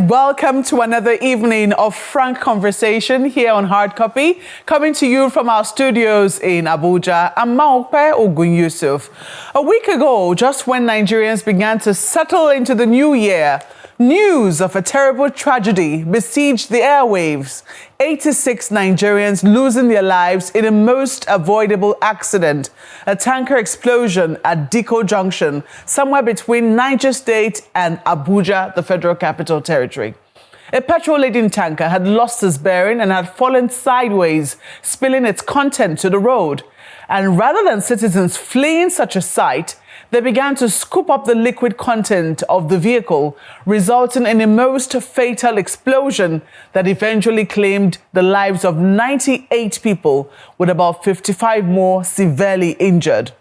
and welcome to another evening of frank conversation here on Hard Copy, coming to you from our studios in Abuja. I'm Maokpe Ogun Yusuf. A week ago, just when Nigerians began to settle into the new year, news of a terrible tragedy besieged the airwaves. 86 Nigerians losing their lives in a most avoidable accident, a tanker explosion at Dikko Junction, somewhere between Niger State and Abuja, the Federal Capital Territory. A petrol-laden tanker had lost its bearing and had fallen sideways, spilling its content to the road. And rather than citizens fleeing such a sight, they began to scoop up the liquid content of the vehicle, resulting in a most fatal explosion that eventually claimed the lives of 98 people, with about 55 more severely injured.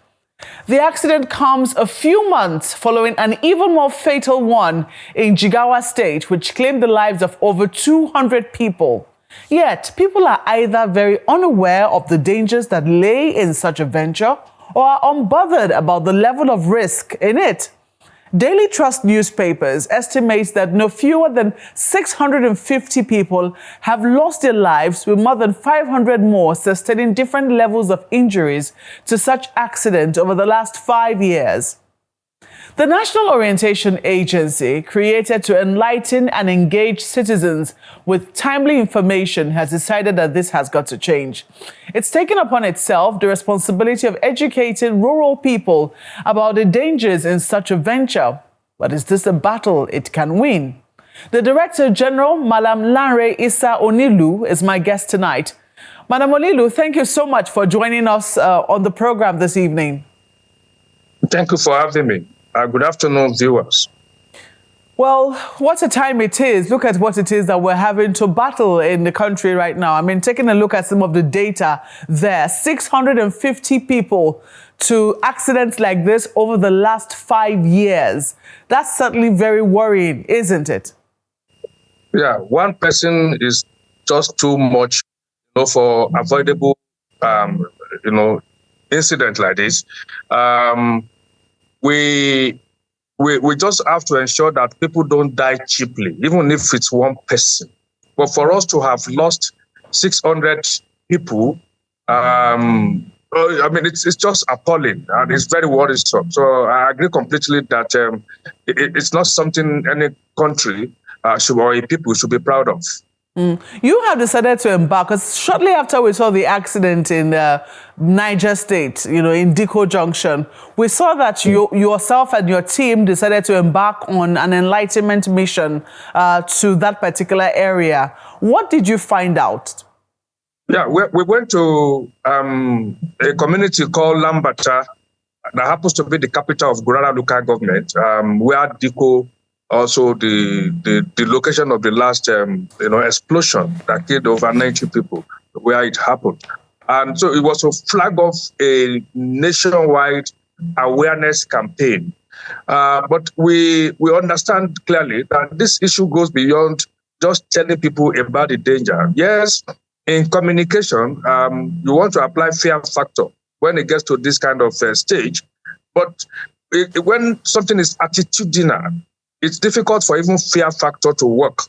The accident comes a few months following an even more fatal one in Jigawa State, which claimed the lives of over 200 people. Yet, people are either very unaware of the dangers that lay in such a venture or are unbothered about the level of risk in it. Daily Trust newspapers estimate that no fewer than 650 people have lost their lives, with more than 500 more sustaining different levels of injuries to such accidents over the last 5 years. The National Orientation Agency, created to enlighten and engage citizens with timely information, has decided that this has got to change. It's taken upon itself the responsibility of educating rural people about the dangers in such a venture. But is this a battle it can win? The Director General, Malam Lanre Issa Onilu, is my guest tonight. Madam Onilu, thank you so much for joining us on the program this evening. Thank you for having me. Good afternoon, viewers. Well, what a time it is. Look at what it is that we're having to battle in the country right now. I mean, taking a look at some of the data there, 650 people to accidents like this over the last 5 years. That's certainly very worrying, isn't it? Yeah, one person is just too much, for avoidable, incident like this. We just have to ensure that people don't die cheaply, even if it's one person. But for us to have lost 600 people, it's just appalling, and it's very worrisome. So I agree completely that it's not something any country or a people should be proud of. You have decided to embark, because shortly after we saw the accident in Niger State, in Dikko Junction, we saw that yourself and your team decided to embark on an enlightenment mission to that particular area. What did you find out? Yeah, we went to a community called Lambata that happens to be the capital of Gurara local government, where Dikko, also the location of the last explosion that killed over 90 people, where it happened. And so it was to flag off a nationwide awareness campaign. But we understand clearly that this issue goes beyond just telling people about the danger. Yes, in communication, you want to apply fear factor when it gets to this kind of stage. But when something is attitudinal, it's difficult for even fear factor to work.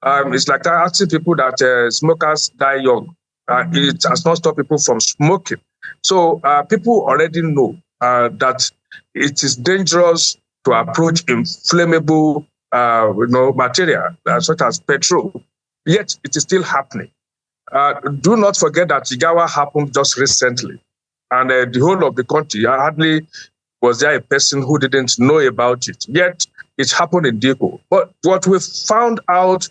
It's like asking people that smokers die young. It has not stopped people from smoking. So people already know that it is dangerous to approach inflammable material such as petrol. Yet it is still happening. Do not forget that Jigawa happened just recently. And the whole of the country, hardly was there a person who didn't know about it. Yet it happened in Dikko. But what we found out,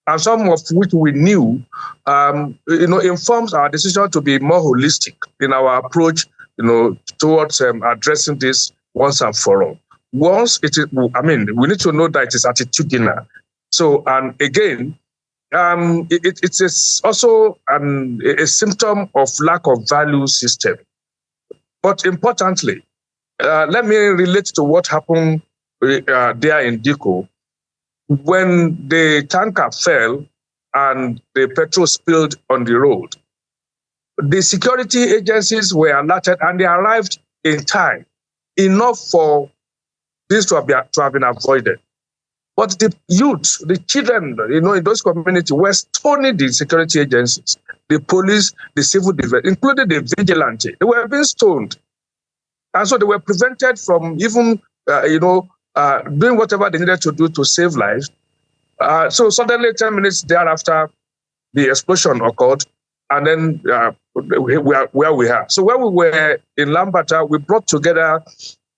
and some of which we knew, informs our decision to be more holistic in our approach, towards addressing this once and for all. Once it is, we need to know that it is attitudinal. So, and again, it is also a symptom of lack of value system. But importantly, let me relate to what happened there in Dikko. When the tanker fell and the petrol spilled on the road, the security agencies were alerted and they arrived in time, enough for this to have been avoided. But the youth, the children, in those communities were stoning the security agencies, the police, the civil defense, including the vigilante. They were being stoned. And so they were prevented from even, doing whatever they needed to do to save lives. So suddenly, 10 minutes thereafter, the explosion occurred, and then where we are. So when we were in Lambata, we brought together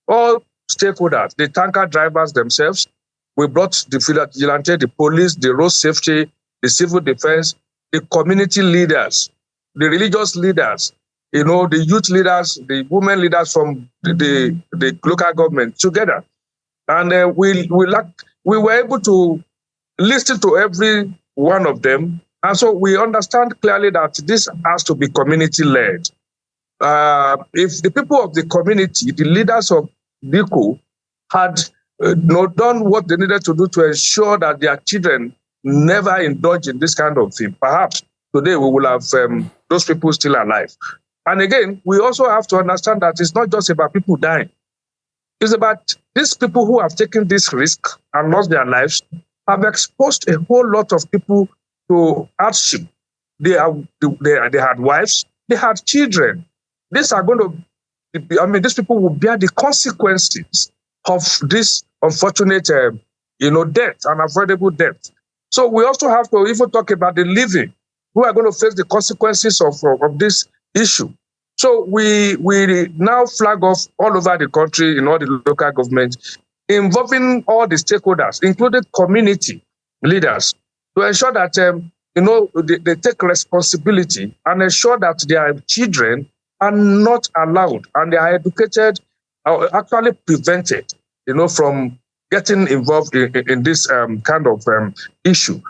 all stakeholders, the tanker drivers themselves. We brought the vigilante, the police, the road safety, the civil defense, the community leaders, the religious leaders, the youth leaders, the women leaders from the local government together. And we were able to listen to every one of them. And so we understand clearly that this has to be community-led. If the people of the community, the leaders of Dikko, had done what they needed to do to ensure that their children never indulge in this kind of thing, perhaps today we will have those people still alive. And again, we also have to understand that it's not just about people dying. It's about these people who have taken this risk and lost their lives, have exposed a whole lot of people to hardship. They had wives, they had children. These are going to, these people will bear the consequences of this unfortunate, death, unavoidable death. So we also have to even talk about the living, who are going to face the consequences of this issue. So we now flag off all over the country in all the local governments, involving all the stakeholders, including community leaders, to ensure that they take responsibility and ensure that their children are not allowed and they are educated, actually prevented, from getting involved in this kind of issue.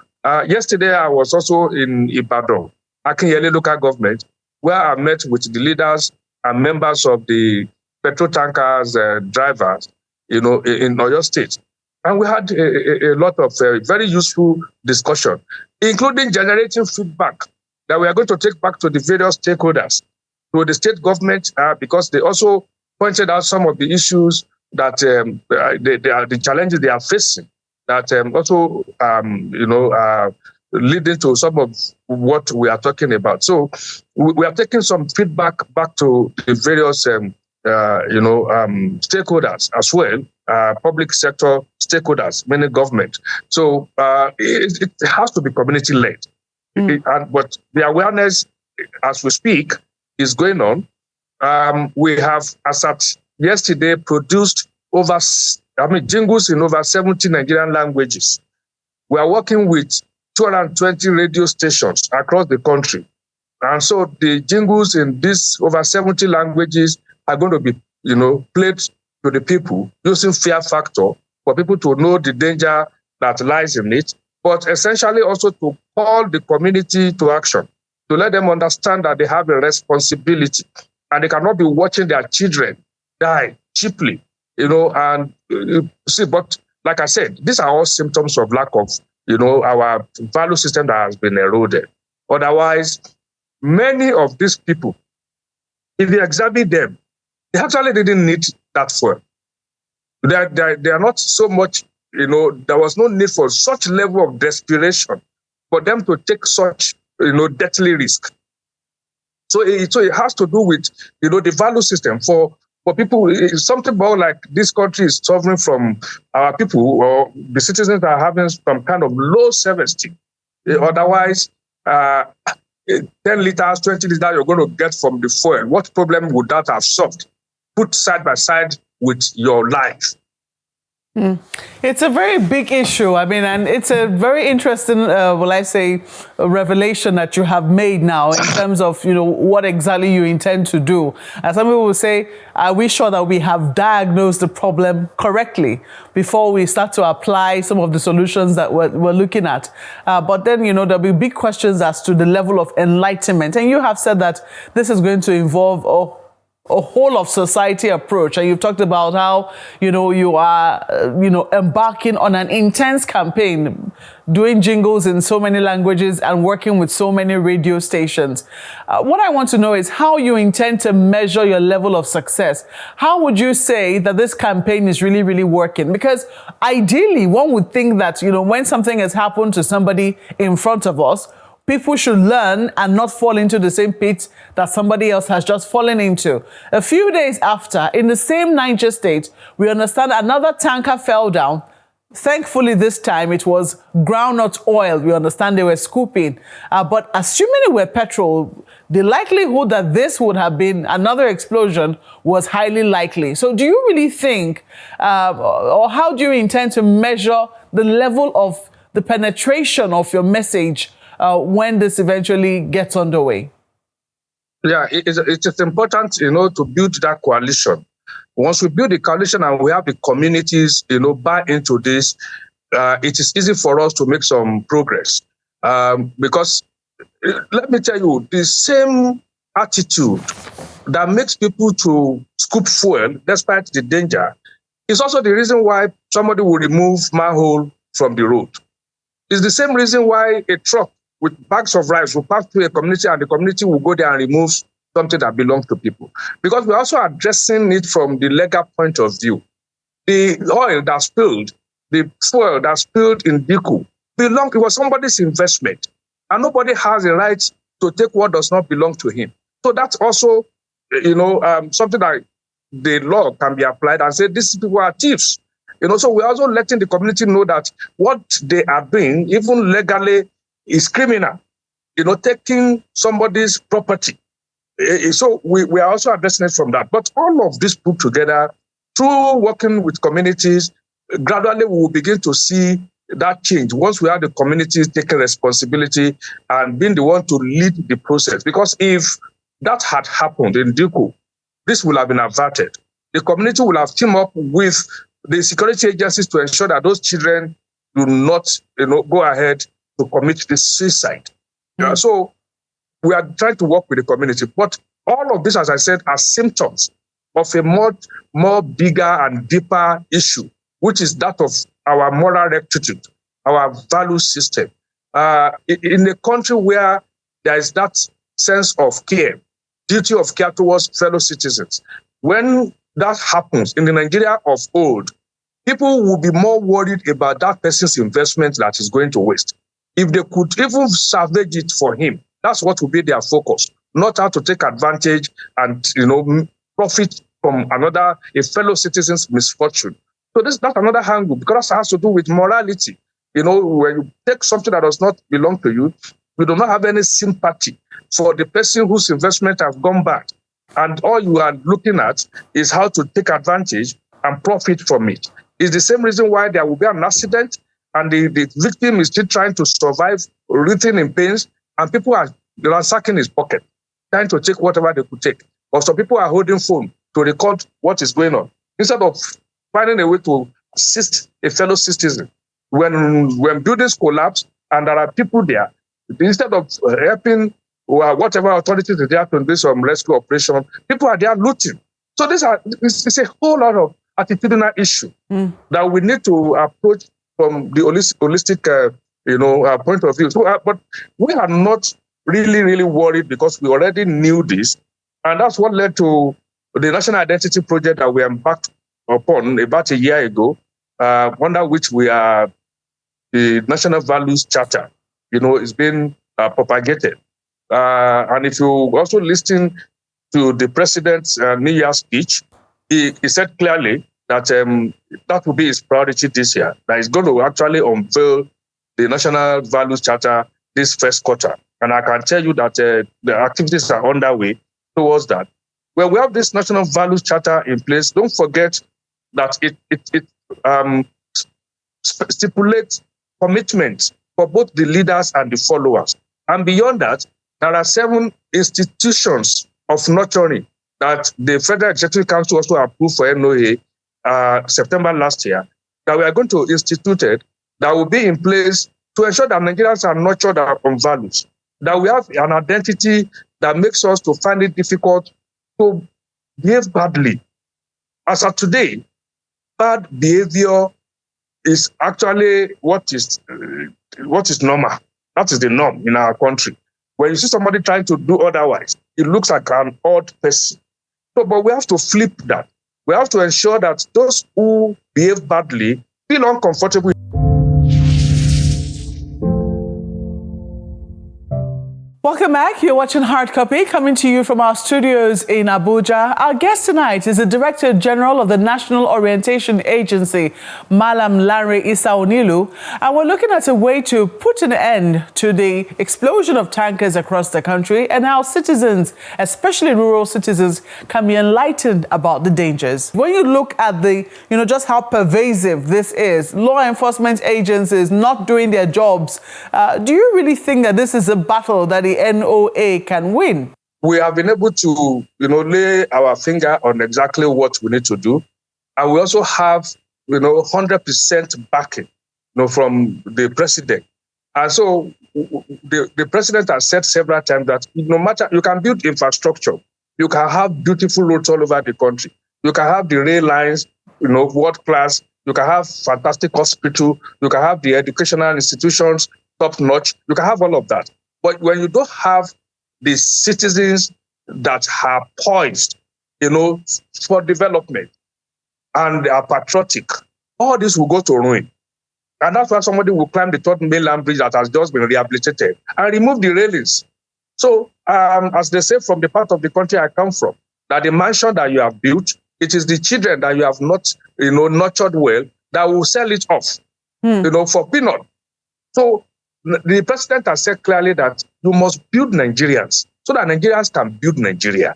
Yesterday, I was also in Ibadan, Akinyele local government, where I met with the leaders and members of the petrol tankers drivers, in Oyo State. And we had a lot of very useful discussion, including generating feedback that we are going to take back to the various stakeholders, to the state government, because they also pointed out some of the issues that the challenges they are facing, that also, leading to some of what we are talking about. So we are taking some feedback back to the various, stakeholders as well, public sector stakeholders, many government. So it has to be community-led. But the awareness, as we speak, is going on. We have, as at yesterday, produced jingles in over 70 Nigerian languages. We are working with 220 radio stations across the country. And so the jingles in these over 70 languages are going to be, played to the people using fear factor for people to know the danger that lies in it, but essentially also to call the community to action, to let them understand that they have a responsibility and they cannot be watching their children die cheaply, and see, but like I said, these are all symptoms of lack of, our value system that has been eroded. Otherwise, many of these people, if you examine them, they actually didn't need that fuel. They are not so much, there was no need for such level of desperation for them to take such, deadly risk. So it has to do with, the value system for people. Something about like this country is suffering from our people, or the citizens are having some kind of low self-esteem. Otherwise, 10 liters, 20 liters you're going to get from the fuel. What problem would that have solved? Put side by side with your life. It's a very big issue. And it's a very interesting, revelation that you have made now in terms of, what exactly you intend to do. And some people will say, are we sure that we have diagnosed the problem correctly before we start to apply some of the solutions that we're looking at? But then, there'll be big questions as to the level of enlightenment. And you have said that this is going to involve a whole of society approach, and you've talked about how you are embarking on an intense campaign, doing jingles in so many languages and working with so many radio stations. What I want to know is how you intend to measure your level of success. How would you say that this campaign is really, really working? Because ideally, one would think that when something has happened to somebody in front of us, people should learn and not fall into the same pit that somebody else has just fallen into. A few days after, in the same Niger state, we understand another tanker fell down. Thankfully, this time it was groundnut oil. We understand they were scooping. But assuming it were petrol, the likelihood that this would have been another explosion was highly likely. So do you really think, or how do you intend to measure the level of the penetration of your message when this eventually gets underway? Yeah, it's important, to build that coalition. Once we build the coalition and we have the communities, buy into this, it is easy for us to make some progress. Because let me tell you, the same attitude that makes people to scoop fuel despite the danger is also the reason why somebody will remove manhole from the road. It's the same reason why a truck with bags of rice will pass through a community and the community will go there and remove something that belongs to people. Because we're also addressing it from the legal point of view. The oil that spilled, the fuel that spilled in Dikko, it was somebody's investment. And nobody has a right to take what does not belong to him. So that's also, something that the law can be applied and say, these people are thieves. So we're also letting the community know that what they are doing, even legally, is criminal, taking somebody's property. So we are also addressing it from that. But all of this put together, through working with communities, gradually we will begin to see that change once we have the communities taking responsibility and being the one to lead the process. Because if that had happened in Dikko, this will have been averted. The community will have teamed up with the security agencies to ensure that those children do not, go ahead to commit this suicide. So we are trying to work with the community. But all of this, as I said, are symptoms of a much more bigger and deeper issue, which is that of our moral rectitude, our value system. In a country where there is that sense of care, duty of care towards fellow citizens, when that happens in the Nigeria of old, people will be more worried about that person's investment that is going to waste. If they could even salvage it for him, that's what will be their focus, not how to take advantage and profit from a fellow citizen's misfortune. So that's another angle, because that has to do with morality. When you take something that does not belong to you, you do not have any sympathy for the person whose investment has gone bad. And all you are looking at is how to take advantage and profit from it. It's the same reason why there will be an accident and the victim is still trying to survive, writhing in pains, and people are ransacking his pocket, trying to take whatever they could take. Or some people are holding phone to record what is going on, instead of finding a way to assist a fellow citizen. When buildings collapse and there are people there, instead of helping whatever authorities are there to do some rescue operation, people are there looting. So it's a whole lot of attitudinal issue that we need to approach from the holistic point of view. So, but we are not really, really worried because we already knew this. And that's what led to the National Identity Project that we embarked upon about a year ago, under which we are the National Values Charter, is being propagated. And if you also listen to the president's New Year's speech, he said clearly that that will be his priority this year, that he's going to actually unveil the National Values Charter this first quarter. And I can tell you that the activities are underway towards that. When we have this National Values Charter in place, don't forget that it stipulates commitments for both the leaders and the followers. And beyond that, there are 7 institutions of nurturing that the Federal Executive Council also approved for NOA September last year, that we are going to institute it, that will be in place to ensure that Nigerians are nurtured on values, that we have an identity that makes us to find it difficult to behave badly. As of today, bad behavior is actually what is normal. That is the norm in our country. When you see somebody trying to do otherwise, it looks like an odd person. So, but we have to flip that. We have to ensure that those who behave badly feel uncomfortable. Welcome back. You're watching Hard Copy, coming to you from our studios in Abuja. Our guest tonight is the Director General of the National Orientation Agency, Malam Lanre Issa Onilu, and we're looking at a way to put an end to the explosion of tankers across the country and how citizens, especially rural citizens, can be enlightened about the dangers. When you look at just how pervasive this is, law enforcement agencies not doing their jobs, do you really think that this is a battle that the NOA can win? We have been able to, lay our finger on exactly what we need to do. And we also have, 100% backing, from the president. And so the president has said several times that no matter, you can build infrastructure, you can have beautiful roads all over the country, you can have the rail lines, world class, you can have fantastic hospital, you can have the educational institutions top notch, you can have all of that. But when you don't have the citizens that are poised, for development and they are patriotic, all this will go to ruin. And that's why somebody will climb the third mainland bridge that has just been rehabilitated and remove the railings. So, as they say from the part of the country I come from, that the mansion that you have built, it is the children that you have not, nurtured well that will sell it off, for peanut. So, the president has said clearly that you must build Nigerians so that Nigerians can build Nigeria.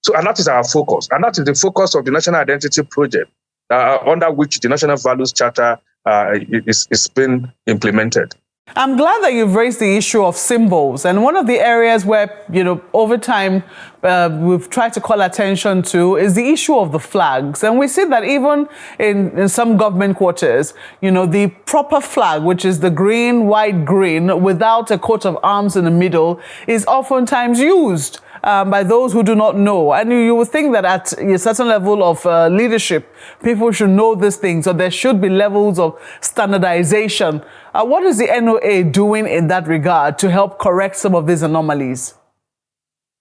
So, and that is our focus. And that is the focus of the National Identity Project, under which the National Values Charter is being implemented. I'm glad that you've raised the issue of symbols. And one of the areas where, over time, we've tried to call attention to is the issue of the flags. And we see that even in some government quarters, the proper flag, which is the green, white, green, without a coat of arms in the middle, is oftentimes used by those who do not know. And you would think that at a certain level of leadership, people should know these things, or there should be levels of standardization. What is the NOA doing in that regard to help correct some of these anomalies?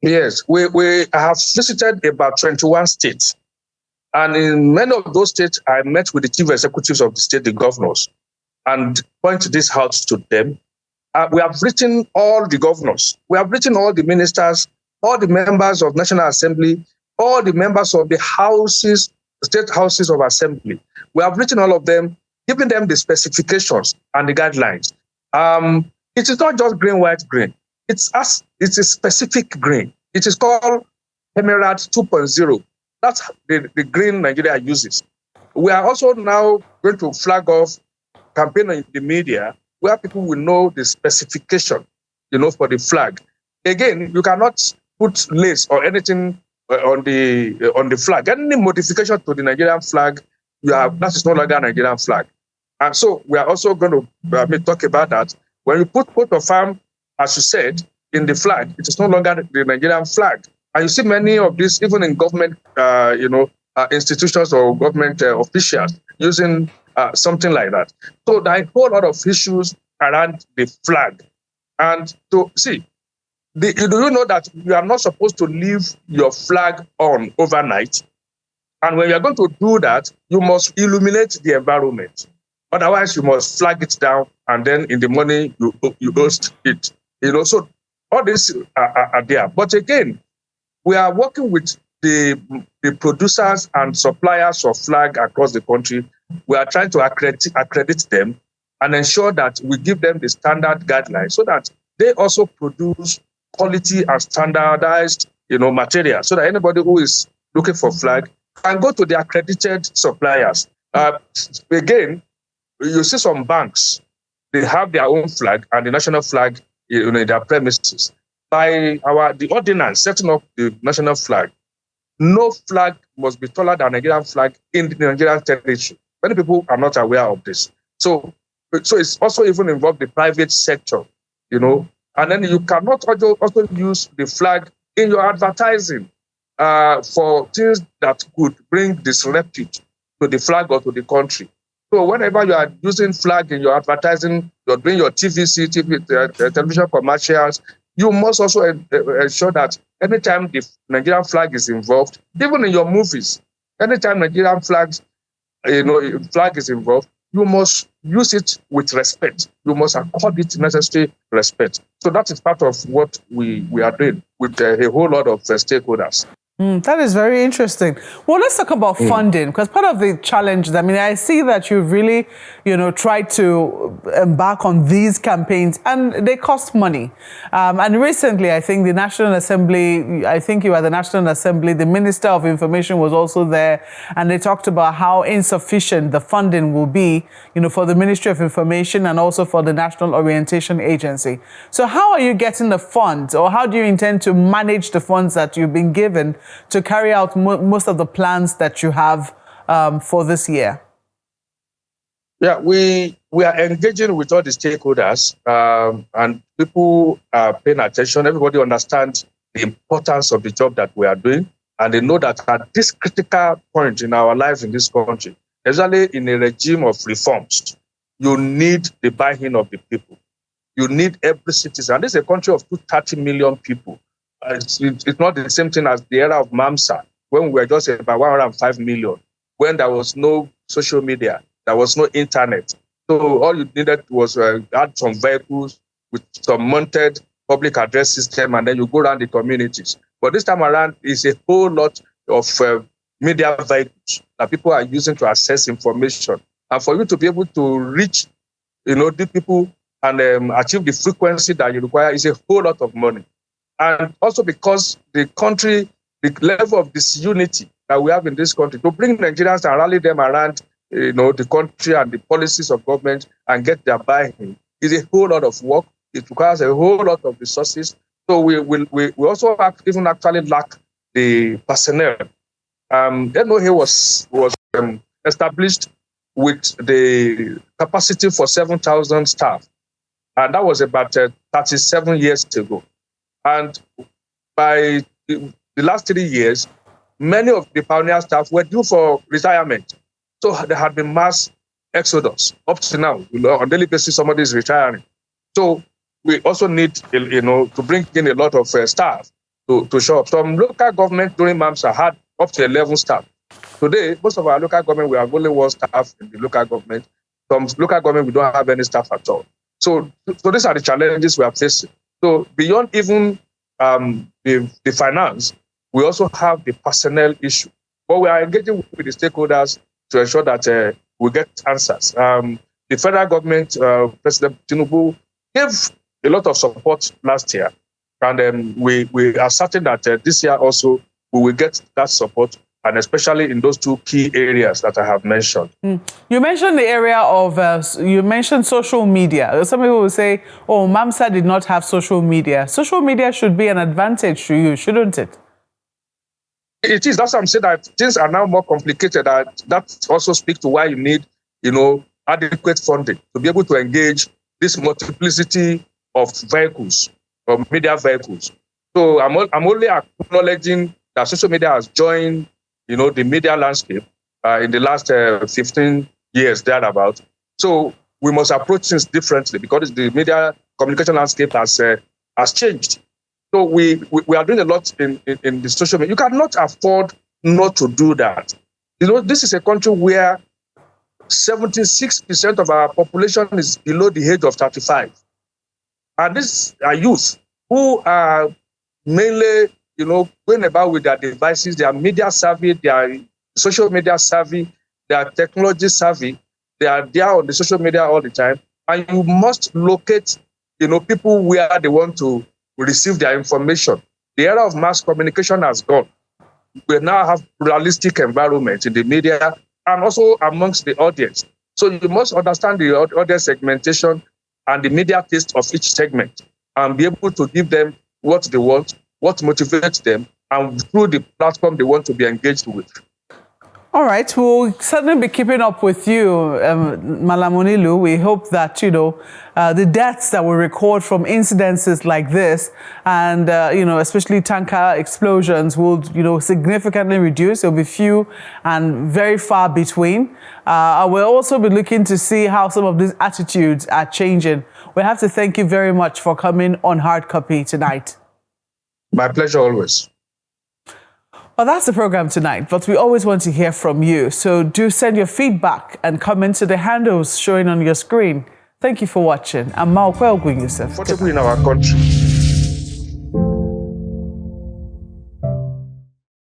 Yes, we have visited about 21 states. And in many of those states, I met with the chief executives of the state, the governors, and pointed this out to them. We have written all the governors, we have written all the ministers, all the members of National Assembly, all the members of the houses, state houses of assembly. We have written all of them, giving them the specifications and the guidelines. It is not just green, white, green. It's a specific green. It is called Emerald 2.0. That's the green Nigeria uses. We are also now going to flag off campaign in the media where people will know the specification, for the flag. Again, you cannot put lace or anything on the flag. Any modification to the Nigerian flag, that is no longer a Nigerian flag. And so we are also going to talk about that. When you put coat of arms, as you said, in the flag, it is no longer the Nigerian flag. And you see many of these, even in government, institutions or government officials using something like that. So there are a whole lot of issues around the flag. And to see, do you know that you are not supposed to leave your flag on overnight? And when you are going to do that, you must illuminate the environment. Otherwise, you must flag it down, and then in the morning, you host it. So all this are there. But again, we are working with the producers and suppliers of flag across the country. We are trying to accredit them and ensure that we give them the standard guidelines so that they also produce quality and standardized, material, so that anybody who is looking for flag can go to the accredited suppliers. Again, you see some banks, they have their own flag and the national flag in their premises. By the ordinance setting up the national flag, no flag must be taller than Nigerian flag in the Nigerian territory. Many people are not aware of this. So it's also even involved the private sector, and then you cannot also use the flag in your advertising. for things that could bring disrepute to the flag or to the country. So whenever you are using flag in your advertising, you're doing your television commercials, you must also ensure that anytime the Nigerian flag is involved, even in your movies, anytime Nigerian flag is involved, you must use it with respect. You must accord it necessary respect. So that is part of what we are doing with a whole lot of stakeholders. That is very interesting. Well, let's talk about funding, because part of the challenge, I mean, I see that you've really, tried to embark on these campaigns, and they cost money. And recently, I think the National Assembly, I think you were at the National Assembly, the Minister of Information was also there, and they talked about how insufficient the funding will be, for the Ministry of Information and also for the National Orientation Agency. So how are you getting the funds, or how do you intend to manage the funds that you've been given to carry out most of the plans that you have for this year? Yeah, we are engaging with all the stakeholders, and people are paying attention. Everybody understands the importance of the job that we are doing, and they know that at this critical point in our lives in this country, especially in a regime of reforms, you need the buy-in of the people. You need every citizen. And this is a country of 230 million people. It's not the same thing as the era of MAMSA, when we were just about 105 million, when there was no social media, there was no internet. So all you needed was add some vehicles with some mounted public address system, and then you go around the communities. But this time around, it's a whole lot of media vehicles that people are using to access information. And for you to be able to reach, the people and achieve the frequency that you require is a whole lot of money. And also because the level of disunity that we have in this country, to bring Nigerians and rally them around, the country and the policies of government and get their buy-in is a whole lot of work. It requires a whole lot of resources. So we also even actually lack the personnel. NOA was established with the capacity for 7,000 staff, and that was about 37 years ago. And by the last 3 years, many of the pioneer staff were due for retirement. So there had been mass exodus up to now. On a daily basis, somebody is retiring. So we also need, to bring in a lot of staff to show up. Some local government during MAMSA had up to 11 staff. Today, most of our local government, we have only one staff in the local government. Some local government, we don't have any staff at all. So these are the challenges we are facing. So beyond even the finance, we also have the personnel issue. But we are engaging with the stakeholders to ensure that we get answers. The federal government, President Tinubu, gave a lot of support last year. And we are certain that this year also we will get that support, and especially in those two key areas that I have mentioned. You mentioned the area of, you mentioned social media. Some people will say, oh, MAMSA did not have social media. Social media should be an advantage to you, shouldn't it? It is. That's why I'm saying that things are now more complicated. That also speaks to why you need, adequate funding to be able to engage this multiplicity of vehicles, of media vehicles. So I'm only acknowledging that social media has joined the media landscape in the last 15 years, thereabout. So we must approach things differently because the media communication landscape has changed. So we are doing a lot in the social media. You cannot afford not to do that. This is a country where 76% of our population is below the age of 35. And these are youth who are mainly going about with their devices, they are media savvy, they are social media savvy, they are technology savvy, they are there on the social media all the time. And you must locate, people where they want to receive their information. The era of mass communication has gone. We now have pluralistic environment in the media and also amongst the audience. So you must understand the audience segmentation and the media taste of each segment and be able to give them what they want, what motivates them, and through the platform they want to be engaged with. All right, we'll certainly be keeping up with you, Malamonilu. We hope that, the deaths that we record from incidences like this and, especially tanker explosions will, significantly reduce. There'll be few and very far between. We'll also be looking to see how some of these attitudes are changing. We have to thank you very much for coming on Hard Copy tonight. My pleasure always. Well, that's the program tonight, but we always want to hear from you. So do send your feedback and comments to the handles showing on your screen. Thank you for watching. I'm Maokwe Ogunyusef. Comfortable in our country.